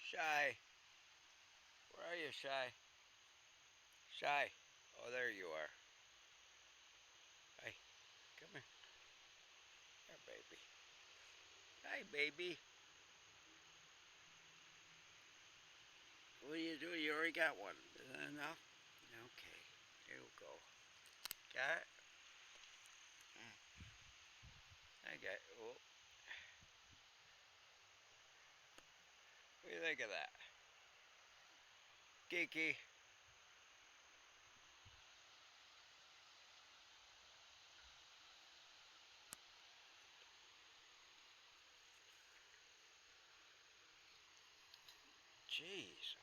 Shy. Where are you, Shy? Shy. Oh, there you are. Hi. Come here. Here, baby. Hi, baby. What are you doing? You already got one. Is that enough? Okay. Here we go. Got it? I got it. Oh. What do you think of that? Kiki. Jeez.